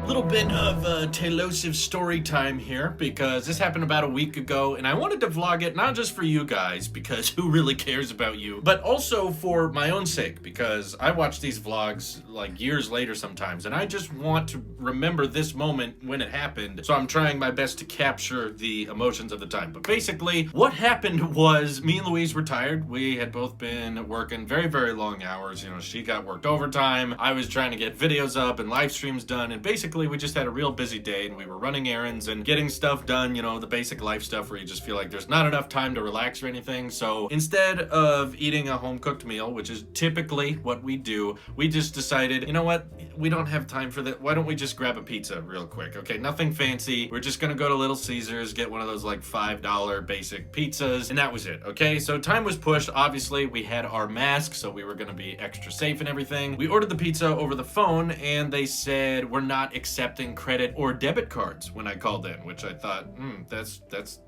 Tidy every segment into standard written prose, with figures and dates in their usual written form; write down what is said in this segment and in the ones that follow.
Little bit of Taylosive story time here because this happened about a week ago and I wanted to vlog it not just for you guys because who really cares about you, but also for my own sake because I watch these vlogs like years later sometimes and I just want to remember this moment when it happened, so I'm trying my best to capture the emotions of the time. But basically what happened was me and Louise were tired. We had both been working very, very long hours. You know, she got worked overtime. I was trying to get videos up and live streams done, and basically we just had a real busy day and we were running errands and getting stuff done, you know, the basic life stuff where you just feel like there's not enough time to relax or anything. So instead of eating a home-cooked meal, which is typically what we do, we just decided, you know what, we don't have time for that. Why don't we just grab a pizza real quick? Okay, nothing fancy. We're just gonna go to Little Caesars, get one of those like $5 basic pizzas, and that was it. Okay, so time was pushed. Obviously we had our masks, so we were gonna be extra safe and everything. We ordered the pizza over the phone and they said we're not accepting credit or debit cards when I called in, which I thought, that's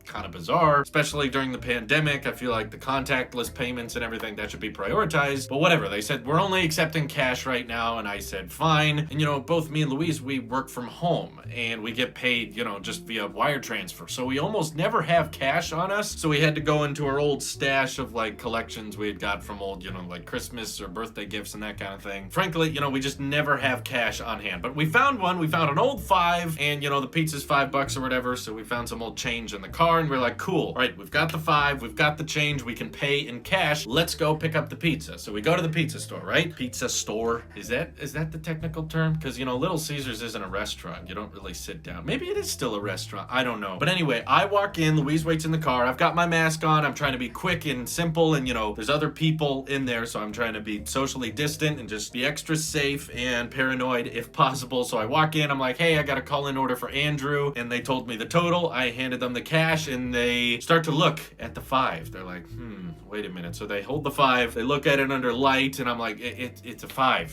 kind of bizarre, especially during the pandemic. I feel like the contactless payments and everything, that should be prioritized, but whatever. They said we're only accepting cash right now, and I said fine. And you know, both me and Louise, we work from home and we get paid, you know, just via wire transfer, so we almost never have cash on us. So we had to go into our old stash of like collections we had got from old, you know, like Christmas or birthday gifts and that kind of thing. Frankly, you know, we just never have cash on hand, but we found one. We found an old $5, and you know, the pizza's $5 or whatever, so we found some old change in the car and we're like, cool, all right, we've got the $5, we've got the change, we can pay in cash, let's go pick up the pizza. So we go to the pizza store, right? Pizza store, is that the technical term? Because you know, Little Caesars isn't a restaurant. You don't really sit down. Maybe it is still a restaurant, I don't know. But anyway, I walk in, Louise waits in the car, I've got my mask on, I'm trying to be quick and simple, and you know, there's other people in there, so I'm trying to be socially distant and just be extra safe and paranoid if possible. So I walk in, I'm like, hey, I got a call-in order for Andrew, and they told me the total. I handed them the cash and they start to look at the $5. They're like, wait a minute. So they hold the $5, they look at it under light, and I'm like, it's a $5.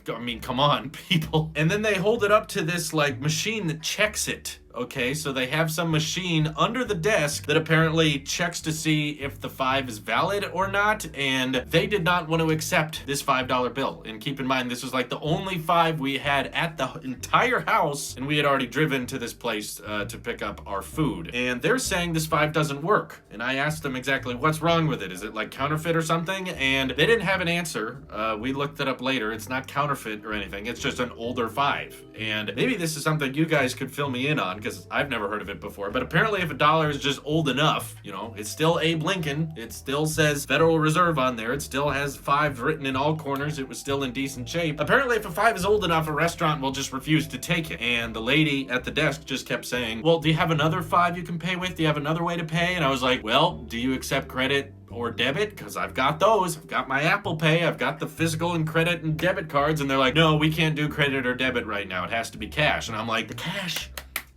I mean, come on, people. And then they hold it up to this like machine that checks it. Okay, so they have some machine under the desk that apparently checks to see if the $5 is valid or not, and they did not want to accept this $5 bill. And keep in mind, this was like the only $5 we had at the entire house, and we had already driven to this place to pick up our food. And they're saying this $5 doesn't work. And I asked them exactly what's wrong with it. Is it like counterfeit or something? And they didn't have an answer. We looked it up later. It's not counterfeit or anything. It's just an older $5. And maybe this is something you guys could fill me in on, because I've never heard of it before. But apparently if a dollar is just old enough, you know, it's still Abe Lincoln, it still says Federal Reserve on there, it still has 5 written in all corners, it was still in decent shape. Apparently if a $5 is old enough, a restaurant will just refuse to take it. And the lady at the desk just kept saying, well, do you have another $5 you can pay with? Do you have another way to pay? And I was like, well, do you accept credit or debit? Because I've got those. I've got my Apple Pay, I've got the physical and credit and debit cards. And they're like, no, we can't do credit or debit right now, it has to be cash. And I'm like, the cash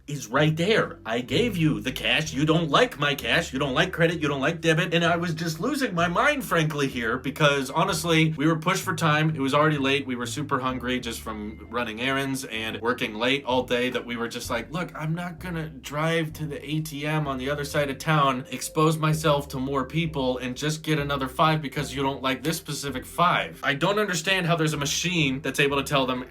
is right there. I gave you the cash. You don't like my cash. You don't like credit. You don't like debit. And I was just losing my mind, frankly, here, because honestly, we were pushed for time. It was already late. We were super hungry just from running errands and working late all day, that we were just like, look, I'm not gonna drive to the ATM on the other side of town, expose myself to more people, and just get another $5 because you don't like this specific $5. I don't understand how there's a machine that's able to tell them,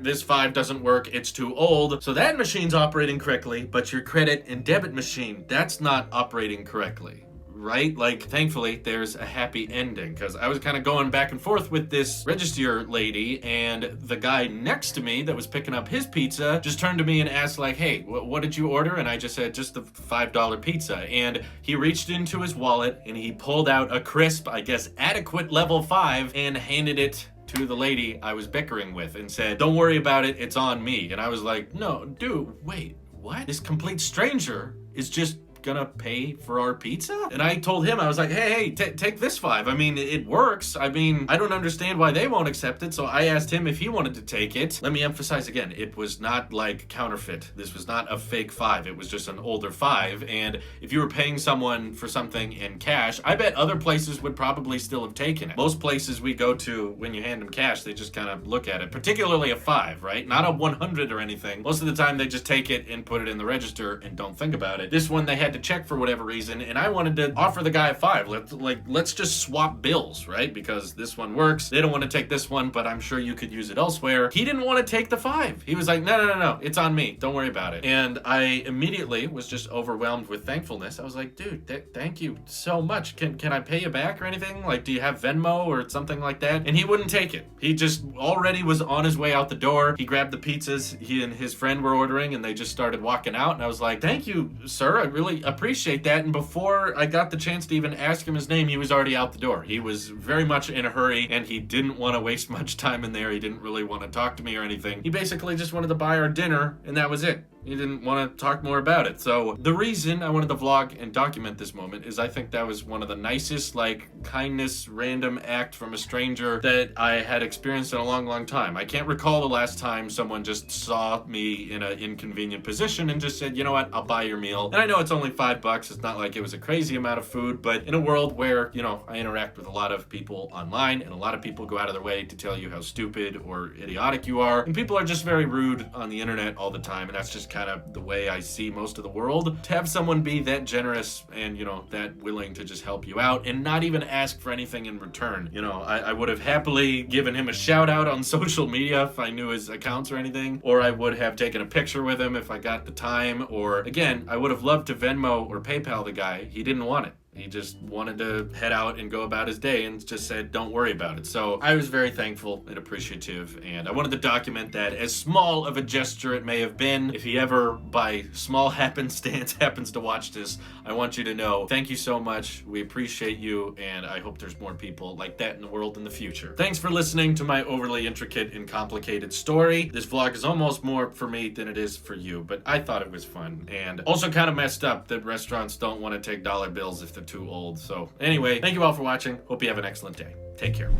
this $5 doesn't work, it's too old. So that machine's operating correctly, but your credit and debit machine, that's not operating correctly, right? Like, thankfully there's a happy ending, because I was kind of going back and forth with this register lady, and the guy next to me that was picking up his pizza just turned to me and asked like, hey, what did you order? And I just said, just the $5 pizza. And he reached into his wallet and he pulled out a crisp, I guess adequate level 5, and handed it to the lady I was bickering with and said, don't worry about it, it's on me. And I was like, no, dude, wait, what? This complete stranger is just gonna pay for our pizza? And I told him, I was like, hey, take this $5. I mean, it works. I mean, I don't understand why they won't accept it. So I asked him if he wanted to take it. Let me emphasize again, it was not like counterfeit. This was not a fake $5. It was just an older $5. And if you were paying someone for something in cash, I bet other places would probably still have taken it. Most places we go to, when you hand them cash, they just kind of look at it, particularly a $5, right? Not a 100 or anything. Most of the time they just take it and put it in the register and don't think about it. This one, they had had to check for whatever reason, and I wanted to offer the guy a 5. Let's just swap bills, right? Because this one works. They don't want to take this one, but I'm sure you could use it elsewhere. He didn't want to take the 5. He was like, no, it's on me. Don't worry about it. And I immediately was just overwhelmed with thankfulness. I was like, dude, thank you so much. Can I pay you back or anything? Like, do you have Venmo or something like that? And he wouldn't take it. He just already was on his way out the door. He grabbed the pizzas he and his friend were ordering, and they just started walking out. And I was like, thank you, sir. I really appreciate that. And before I got the chance to even ask him his name, he was already out the door. He was very much in a hurry, and he didn't want to waste much time in there. He didn't really want to talk to me or anything. He basically just wanted to buy our dinner, and that was it. He didn't want to talk more about it. So the reason I wanted to vlog and document this moment is I think that was one of the nicest, kindness, random act from a stranger that I had experienced in a long time. I can't recall the last time someone just saw me in an inconvenient position and just said, you know what, I'll buy your meal. And I know it's only $5. It's not like it was a crazy amount of food, but in a world where, I interact with a lot of people online, and a lot of people go out of their way to tell you how stupid or idiotic you are, and people are just very rude on the internet all the time, and that's just kind of the way I see most of the world. To have someone be that generous and, that willing to just help you out and not even ask for anything in return. I would have happily given him a shout out on social media if I knew his accounts or anything, or I would have taken a picture with him if I got the time, or again, I would have loved to Venmo or PayPal the guy. He didn't want it. He just wanted to head out and go about his day and just said, don't worry about it. So I was very thankful and appreciative, and I wanted to document that, as small of a gesture it may have been. If he ever, by small happenstance, happens to watch this, I want you to know, thank you so much. We appreciate you, and I hope there's more people like that in the world in the future. Thanks for listening to my overly intricate and complicated story. This vlog is almost more for me than it is for you, but I thought it was fun, and also kind of messed up that restaurants don't want to take dollar bills if they're too old. So anyway, thank you all for watching. Hope you have an excellent day. Take care.